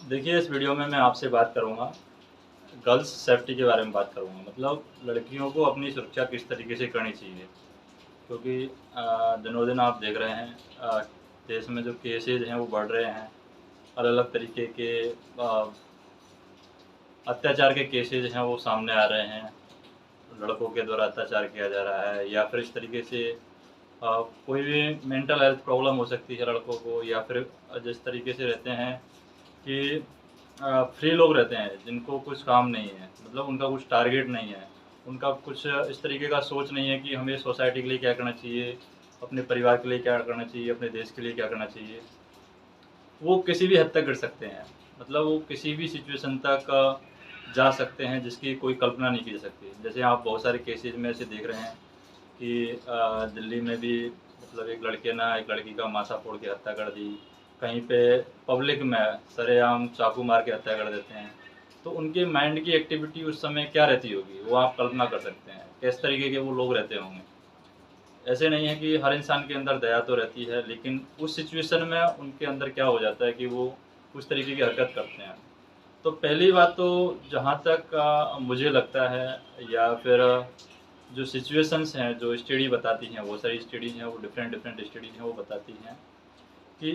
देखिए, इस वीडियो में मैं आपसे बात करूँगा, गर्ल्स सेफ्टी के बारे में बात करूँगा। मतलब लड़कियों को अपनी सुरक्षा किस तरीके से करनी चाहिए। क्योंकि दिनों-दिन आप देख रहे हैं देश में जो केसेज़ हैं वो बढ़ रहे हैं। अलग-अलग तरीके के अत्याचार के केसेज़ हैं वो सामने आ रहे हैं। लड़कों के द्वारा अत्याचार किया जा रहा है या फिर इस तरीके से कोई भी मेंटल हेल्थ प्रॉब्लम हो सकती है लड़कों को, या फिर जिस तरीके से रहते हैं कि फ्री लोग रहते हैं जिनको कुछ काम नहीं है, मतलब उनका कुछ टारगेट नहीं है, उनका कुछ इस तरीके का सोच नहीं है कि हमें सोसाइटी के लिए क्या करना चाहिए, अपने परिवार के लिए क्या करना चाहिए, अपने देश के लिए क्या करना चाहिए। वो किसी भी हद तक गिर सकते हैं, मतलब वो किसी भी सिचुएशन तक जा सकते हैं जिसकी कोई कल्पना नहीं की जा सकती। जैसे आप बहुत सारे केसेज़ में ऐसे देख रहे हैं कि दिल्ली में भी मतलब एक लड़के ने एक लड़की का माथा फोड़ के हत्या कर दी। कहीं पे पब्लिक में सरेआम चाकू मार के हत्या कर देते हैं। तो उनके माइंड की एक्टिविटी उस समय क्या रहती होगी, वो आप कल्पना कर सकते हैं। किस तरीके के वो लोग रहते होंगे। ऐसे नहीं है कि हर इंसान के अंदर दया तो रहती है, लेकिन उस सिचुएशन में उनके अंदर क्या हो जाता है कि वो उस तरीके की हरकत करते हैं। तो पहली बात तो जहाँ तक मुझे लगता है, या फिर जो सिचुएशंस हैं, जो स्टडी बताती हैं, बहुत सारी स्टडीज़ हैं, वो डिफरेंट स्टडीज़ हैं, वो बताती हैं कि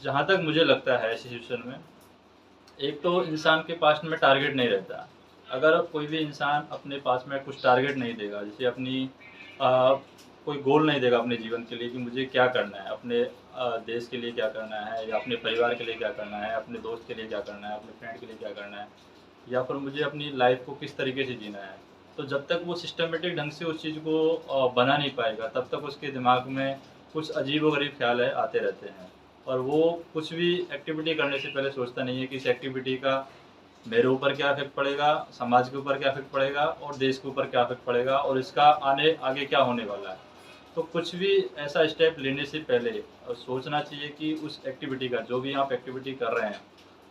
जहाँ तक मुझे लगता है ऐसी सिचुएशन में, एक तो इंसान के पास में टारगेट नहीं रहता। अगर कोई भी इंसान अपने पास में कुछ टारगेट नहीं देगा, जैसे अपनी अ, कोई गोल नहीं देगा अपने जीवन के लिए कि मुझे क्या करना है, अपने देश के लिए क्या करना है, या अपने परिवार के लिए क्या करना है, अपने दोस्त के लिए क्या करना है, अपने फ्रेंड के लिए क्या करना है, या फिर मुझे अपनी लाइफ़ को किस तरीके से जीना है। तो जब तक वो सिस्टमैटिक ढंग से उस चीज़ को बना नहीं पाएगा, तब तक उसके दिमाग में कुछ अजीब-ओ-गरीब ख़्याल है आते रहते हैं। और वो कुछ भी एक्टिविटी करने से पहले सोचता नहीं है कि इस एक्टिविटी का मेरे ऊपर क्या इफ़ेक्ट पड़ेगा, समाज के ऊपर क्या इफ़ेक्ट पड़ेगा और देश के ऊपर क्या इफ़ेक्ट पड़ेगा, और इसका आगे क्या होने वाला है। तो कुछ भी ऐसा स्टेप लेने से पहले सोचना चाहिए कि उस एक्टिविटी का, जो भी आप एक्टिविटी कर रहे हैं,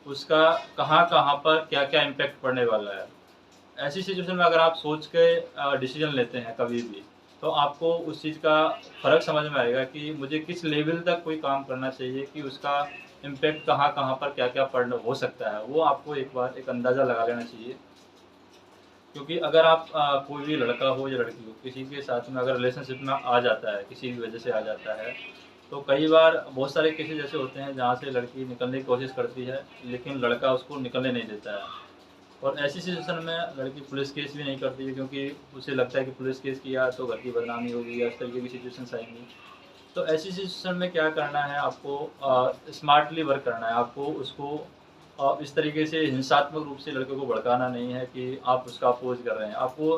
उसका कहाँ-कहाँ पर क्या-क्या इम्पैक्ट पड़ने वाला है। ऐसी सिचुएशन में अगर आप सोच के डिसीज़न लेते हैं कभी भी, तो आपको उस चीज़ का फ़र्क समझ में आएगा कि मुझे किस लेवल तक कोई काम करना चाहिए, कि उसका इम्पैक्ट कहाँ-कहाँ पर क्या-क्या पड़ हो सकता है, वो आपको एक बार एक अंदाज़ा लगा लेना चाहिए। क्योंकि अगर आप कोई भी लड़का हो या लड़की हो, किसी के साथ में अगर रिलेशनशिप में आ जाता है, किसी भी वजह से आ जाता है, तो कई बार बहुत सारे केसेज़ ऐसे होते हैं जहाँ से लड़की निकलने की कोशिश करती है, लेकिन लड़का उसको निकलने नहीं देता है। और ऐसी सिचुएशन में लड़की पुलिस केस भी नहीं करती है, क्योंकि उसे लगता है कि पुलिस केस किया तो घर की बदनामी होगी या इस तरीके की सिचुएशंस आएँगी। तो ऐसी सिचुएशन में क्या करना है आपको, स्मार्टली वर्क करना है। आपको उसको इस तरीके से हिंसात्मक रूप से लड़के को भड़काना नहीं है कि आप उसका अपोज़ कर रहे हैं। आपको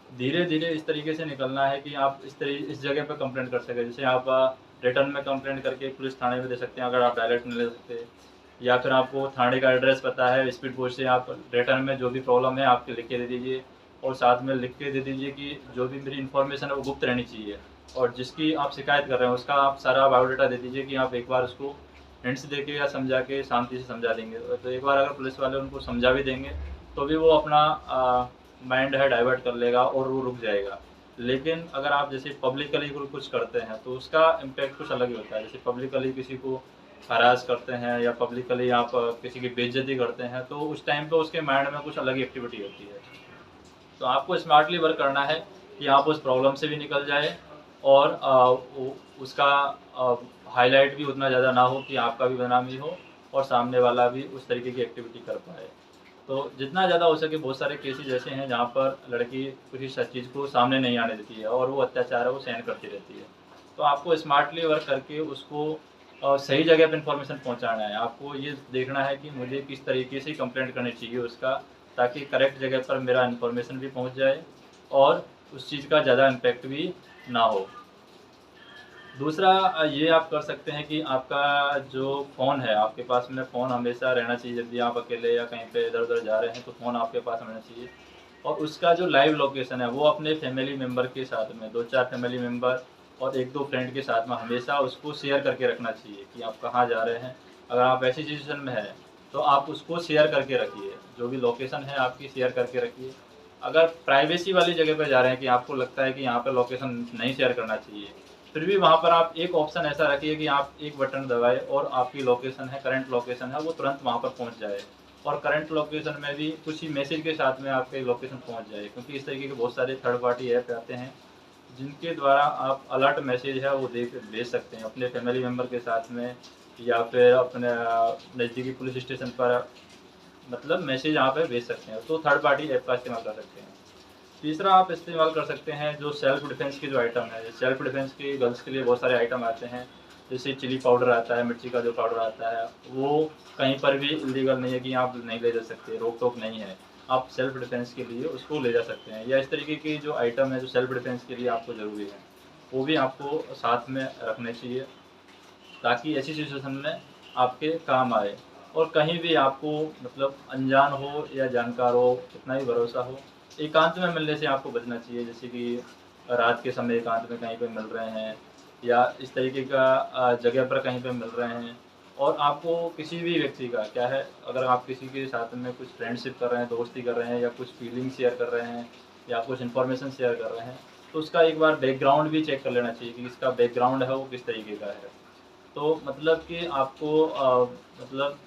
धीरे-धीरे इस तरीके से निकलना है कि आप इस जगह पे कंप्लेंट कर सकें। जैसे आप रिटर्न में कंप्लेंट करके पुलिस थाने में दे सकते हैं, अगर आप डायरेक्ट नहीं ले सकते। या फिर आपको थाने का एड्रेस पता है, स्पीड पोस्ट से आप रिटर्न में जो भी प्रॉब्लम है आपके लिख के दे दीजिए, और साथ में लिख के दे दीजिए कि जो भी मेरी इन्फॉर्मेशन है वो गुप्त रहनी चाहिए, और जिसकी आप शिकायत कर रहे हैं उसका आप सारा बायोडाटा दे दीजिए कि आप एक बार उसको हिंट्स देके या समझा के शांति से समझा देंगे। तो एक बार अगर पुलिस वाले उनको समझा भी देंगे, तो भी वो अपना माइंड है डाइवर्ट कर लेगा और वो रुक जाएगा। लेकिन अगर आप जैसे पब्लिकली कुछ करते हैं, तो उसका इम्पैक्ट कुछ अलग ही होता है। जैसे पब्लिकली किसी को हरास करते हैं या पब्लिकली आप किसी की बेइज्जती करते हैं, तो उस टाइम पे उसके माइंड में कुछ अलग ही एक्टिविटी होती है। तो आपको स्मार्टली वर्क करना है कि आप उस प्रॉब्लम से भी निकल जाए, और उसका हाईलाइट भी उतना ज़्यादा ना हो कि आपका भी बदनामी हो और सामने वाला भी उस तरीके की एक्टिविटी कर पाए। तो जितना ज़्यादा हो सके, बहुत सारे केसेज़ ऐसे हैं जहाँ पर लड़की किसी सच चीज़ को सामने नहीं आने देती है और वो अत्याचार है वो सहन करती रहती है। तो आपको स्मार्टली वर्क करके उसको सही जगह पे इन्फॉर्मेशन पहुँचाना है। आपको ये देखना है कि मुझे किस तरीके से कंप्लेंट करनी चाहिए उसका, ताकि करेक्ट जगह पर मेरा इन्फॉर्मेशन भी पहुँच जाए और उस चीज़ का ज़्यादा इम्पैक्ट भी ना हो। दूसरा ये आप कर सकते हैं कि आपका जो फ़ोन है, आपके पास में फ़ोन हमेशा रहना चाहिए। जब भी आप अकेले या कहीं पे इधर-उधर जा रहे हैं, तो फ़ोन आपके पास रहना चाहिए। और उसका जो लाइव लोकेशन है, वो अपने फैमिली मेंबर के साथ में 2-4 फैमिली मेंबर और 1-2 फ्रेंड के साथ में हमेशा उसको शेयर करके रखना चाहिए कि आप कहाँ जा रहे हैं। अगर आप ऐसी सिचुएशन में हैं, तो आप उसको शेयर करके रखिए। जो भी लोकेशन है आपकी, शेयर करके रखिए। अगर प्राइवेसी वाली जगह पे जा रहे हैं कि आपको लगता है कि यहाँ पे लोकेशन नहीं शेयर करना चाहिए, फिर भी वहाँ पर आप एक ऑप्शन ऐसा रखिए कि आप एक बटन दबाएँ और आपकी लोकेशन है, करंट लोकेशन है, वो तुरंत वहाँ पर पहुँच जाए। और करंट लोकेशन में भी कुछ ही मैसेज के साथ में आपके लोकेशन पहुँच जाए, क्योंकि इस तरीके के बहुत सारे थर्ड पार्टी ऐप आते हैं, जिनके द्वारा आप अलर्ट मैसेज है वो भेज सकते हैं अपने फैमिली मेंबर के साथ में, या फिर अपने नज़दीकी पुलिस स्टेशन पर मतलब मैसेज यहाँ पे भेज सकते हैं। तो थर्ड पार्टी ऐप का इस्तेमाल कर सकते हैं। तीसरा आप इस्तेमाल कर सकते हैं जो सेल्फ डिफेंस की जो आइटम है। सेल्फ डिफेंस की गर्ल्स के लिए बहुत सारे आइटम आते हैं, जैसे चिली पाउडर आता है, मिर्ची का जो पाउडर आता है, वो कहीं पर भी इलीगल नहीं है कि आप नहीं ले जा सकते, रोक टोक नहीं है। आप सेल्फ डिफेंस के लिए उसको ले जा सकते हैं, या इस तरीके की जो आइटम है जो सेल्फ डिफेंस के लिए आपको ज़रूरी है, वो भी आपको साथ में रखने चाहिए, ताकि ऐसी सिचुएशन में आपके काम आए। और कहीं भी आपको मतलब अनजान हो या जानकार हो, कितना ही भरोसा हो, एकांत में मिलने से आपको बचना चाहिए। जैसे कि रात के समय एकांत में कहीं पे मिल रहे हैं, या इस तरीके का जगह पर कहीं पे मिल रहे हैं। और आपको किसी भी व्यक्ति का क्या है, अगर आप किसी के साथ में कुछ फ्रेंडशिप कर रहे हैं, दोस्ती कर रहे हैं, या कुछ फीलिंग शेयर कर रहे हैं, या कुछ इन्फॉर्मेशन शेयर कर रहे हैं, तो उसका एक बार बैकग्राउंड भी चेक कर लेना चाहिए कि इसका बैकग्राउंड है वो किस तरीके का है। तो मतलब कि आपको मतलब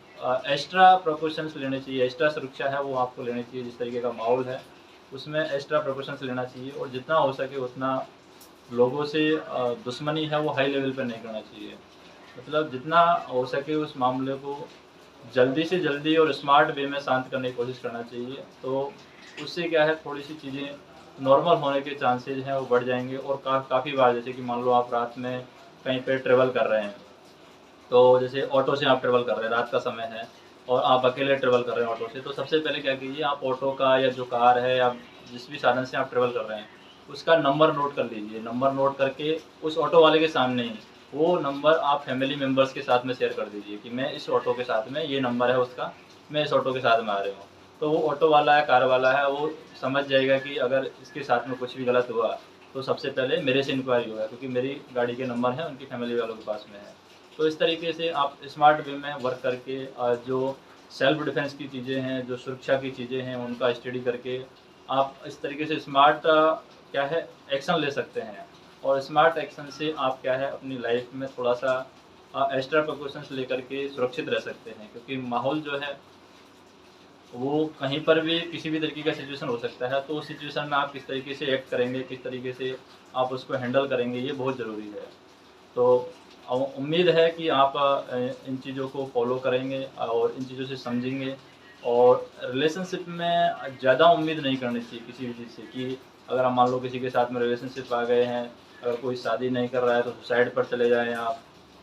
एक्स्ट्रा प्रिकॉशंस लेने चाहिए, एक्स्ट्रा सुरक्षा है वो आपको लेनी चाहिए। जिस तरीके का माहौल है, उसमें एक्स्ट्रा प्रिकॉशंस लेना चाहिए, और जितना हो सके उतना लोगों से दुश्मनी है वो हाई लेवल पे नहीं करना चाहिए। मतलब जितना हो सके उस मामले को जल्दी से जल्दी और स्मार्ट वे में शांत करने की कोशिश करना चाहिए। तो उससे क्या है, थोड़ी-सी चीज़ें नॉर्मल होने के चांसेज़ हैं वो बढ़ जाएँगे। और काफ़ी बार जैसे कि मान लो आप रात में कहीं पे ट्रैवल कर रहे हैं, तो जैसे ऑटो से आप ट्रैवल कर रहे हैं, रात का समय है और आप अकेले ट्रैवल कर रहे हैं ऑटो से, तो सबसे पहले क्या कीजिए, आप ऑटो का या जो कार है या जिस भी साधन से आप ट्रैवल कर रहे हैं, उसका नंबर नोट कर लीजिए। नंबर नोट करके उस ऑटो वाले के सामने ही वो नंबर आप फैमिली मेंबर्स के साथ में शेयर कर दीजिए कि मैं इस ऑटो के साथ में, ये नंबर है उसका, मैं इस ऑटो के साथ में आ रही हूँ। तो वो ऑटो वाला है, कार वाला है, वो समझ जाएगा कि अगर इसके साथ में कुछ भी गलत हुआ, तो सबसे पहले मेरे से इंक्वायरी होगा, क्योंकि मेरी गाड़ी के नंबर हैं उनकी फैमिली वालों के पास में है। तो इस तरीके से आप स्मार्ट वे में वर्क करके जो सेल्फ डिफेंस की चीज़ें हैं, जो सुरक्षा की चीज़ें हैं, उनका स्टडी करके आप इस तरीके से स्मार्ट क्या है एक्शन ले सकते हैं। और स्मार्ट एक्शन से आप क्या है अपनी लाइफ में थोड़ा-सा एक्स्ट्रा प्रिकॉशंस लेकर के सुरक्षित रह सकते हैं, क्योंकि माहौल जो है वो कहीं पर भी किसी भी तरीके का सिचुएशन हो सकता है। तो उस सिचुएशन में आप किस तरीके से एक्ट करेंगे, किस तरीके से आप उसको हैंडल करेंगे, ये बहुत ज़रूरी है। तो उम्मीद है कि आप इन चीज़ों को फ़ॉलो करेंगे और इन चीज़ों से समझेंगे। और रिलेशनशिप में ज़्यादा उम्मीद नहीं करनी चाहिए किसी भी चीज़ से, कि अगर आप मान लो किसी के साथ में रिलेशनशिप आ गए हैं, अगर कोई शादी नहीं कर रहा है तो सुसाइड पर चले जाएँ आप।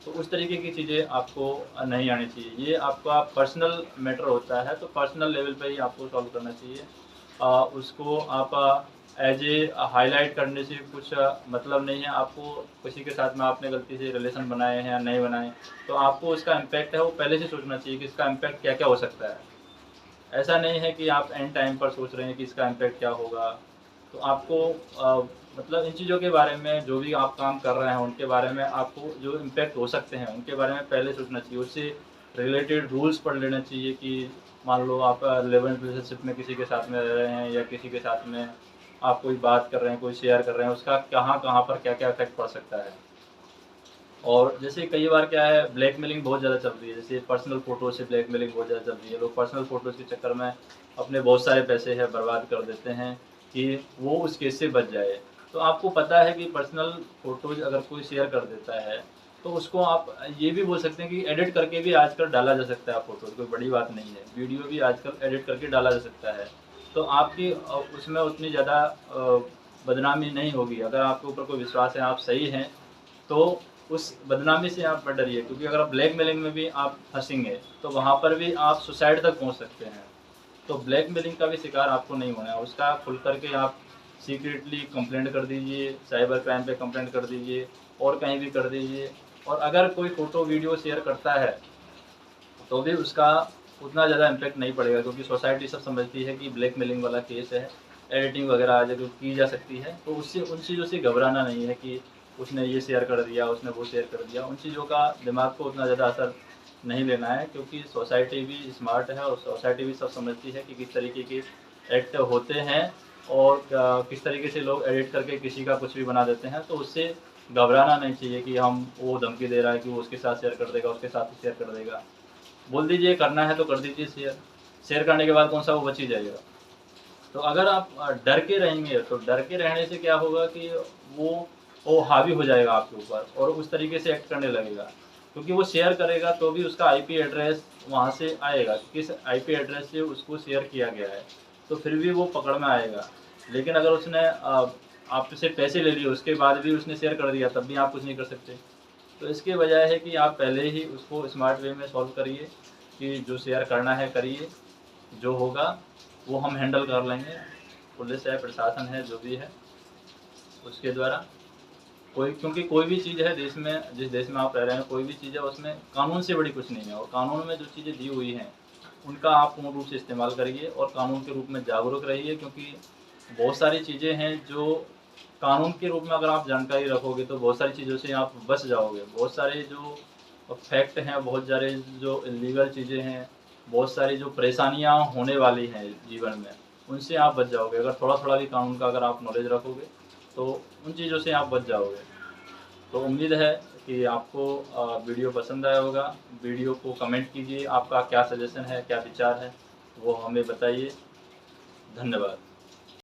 तो उस तरीके की चीज़ें आपको नहीं आनी चाहिए। ये आपका पर्सनल मैटर होता है, तो पर्सनल लेवल पे ही आपको सॉल्व करना चाहिए। उसको आप एज ए हाईलाइट करने से कुछ मतलब नहीं है। आपको किसी के साथ में आपने गलती से रिलेशन बनाए हैं या नहीं बनाए, तो आपको उसका इम्पैक्ट है वो पहले से सोचना चाहिए कि इसका इम्पैक्ट क्या-क्या हो सकता है। ऐसा नहीं है कि आप एंड टाइम पर सोच रहे हैं कि इसका इम्पैक्ट क्या होगा। तो आपको मतलब इन चीज़ों के बारे में, जो भी आप काम कर रहे हैं उनके बारे में आपको जो इम्पैक्ट हो सकते हैं उनके बारे में पहले सोचना चाहिए। उससे रिलेटेड रूल्स पढ़ लेना चाहिए कि मान लो आप लिव इन रिलेशनशिप में किसी के साथ में रह रहे हैं, या किसी के साथ में आप कोई बात कर रहे हैं, कोई शेयर कर रहे हैं, उसका कहाँ-कहाँ पर क्या-क्या इफ़ेक्ट पड़ सकता है। और जैसे कई बार क्या है, ब्लैकमेलिंग बहुत ज़्यादा चल रही है, जैसे पर्सनल फ़ोटो से ब्लैकमेलिंग बहुत ज़्यादा चल रही है। लोग पर्सनल फ़ोटोज़ के चक्कर में अपने बहुत सारे पैसे है बर्बाद कर देते हैं कि वो उस केस से बच जाए। तो आपको पता है कि पर्सनल फ़ोटोज़ अगर कोई शेयर कर देता है, तो उसको आप ये भी बोल सकते हैं कि एडिट करके भी आजकल डाला जा सकता है फ़ोटोज़, कोई बड़ी बात नहीं है। वीडियो भी आजकल एडिट करके डाला जा सकता है। तो आपकी उसमें उतनी ज़्यादा बदनामी नहीं होगी। अगर आपके ऊपर कोई विश्वास है, आप सही हैं, तो उस बदनामी से आप मत डरिए, क्योंकि अगर आप ब्लैकमेलिंग में भी आप फँसेंगे, तो वहाँ पर भी आप सुसाइड तक पहुँच सकते हैं। तो ब्लैकमेलिंग का भी शिकार आपको नहीं होना है, उसका खुल कर के आप सीक्रेटली कंप्लेंट कर दीजिए, साइबर क्राइम पे कंप्लेंट कर दीजिए, और कहीं भी कर दीजिए। और अगर कोई फ़ोटो वीडियो शेयर करता है, तो भी उसका उतना ज़्यादा इम्पैक्ट नहीं पड़ेगा, क्योंकि सोसाइटी सब समझती है कि ब्लैकमेलिंग वाला केस है, एडिटिंग वगैरह आज जो की जा सकती है, तो उससे उन चीज़ों से घबराना नहीं है कि उसने ये शेयर कर दिया, उसने वो शेयर कर दिया। उन चीज़ों का दिमाग को उतना ज़्यादा असर नहीं लेना है, क्योंकि सोसाइटी भी स्मार्ट है और सोसाइटी भी सब समझती है कि किस तरीके के एक्ट होते हैं, और किस तरीके से लोग एडिट करके किसी का कुछ भी बना देते हैं। तो उससे घबराना नहीं चाहिए कि हम वो धमकी दे रहा है कि वो उसके साथ शेयर कर देगा, उसके साथ ही शेयर कर देगा। बोल दीजिए करना है तो कर दीजिए शेयर, शेयर करने के बाद कौन सा वो बच ही जाएगा। तो अगर आप डर के रहेंगे तो डर के रहने से क्या होगा कि वो वो हावी हो जाएगा आपके ऊपर और उस तरीके से एक्ट करने लगेगा, क्योंकि वो शेयर करेगा तो भी उसका आईपी एड्रेस वहाँ से आएगा, किस आईपी एड्रेस से उसको शेयर किया गया है, तो फिर भी वो पकड़ में आएगा। लेकिन अगर उसने आपसे पैसे ले लिए उसके बाद भी उसने शेयर कर दिया तब भी आप कुछ नहीं कर सकते। तो इसके बजाय है कि आप पहले ही उसको स्मार्ट वे में सॉल्व करिए कि जो शेयर करना है करिए, जो होगा वो हम हैंडल कर लेंगे। पुलिस है, प्रशासन है, जो भी है उसके द्वारा कोई, क्योंकि कोई भी चीज़ है देश में, जिस देश में आप रह रहे हैं, कोई भी चीज़ है उसमें कानून से बड़ी कुछ नहीं है, और कानून में जो चीज़ें दी हुई हैं उनका आप पूर्ण रूप से इस्तेमाल करिए और कानून के रूप में जागरूक रहिए, क्योंकि बहुत सारी चीज़ें हैं जो कानून के रूप में अगर आप जानकारी रखोगे तो बहुत सारी चीज़ों से आप बच जाओगे। बहुत सारे जो फैक्ट हैं, बहुत सारे जो इलीगल चीज़ें हैं, बहुत सारी जो परेशानियाँ होने वाली हैं जीवन में, उनसे आप बच जाओगे। अगर थोड़ा-थोड़ा भी कानून का अगर आप नॉलेज रखोगे तो उन चीज़ों से आप बच जाओगे। तो उम्मीद है कि आपको वीडियो पसंद आया होगा। वीडियो को कमेंट कीजिए, आपका क्या सजेशन है, क्या विचार है, वो हमें बताइए। धन्यवाद।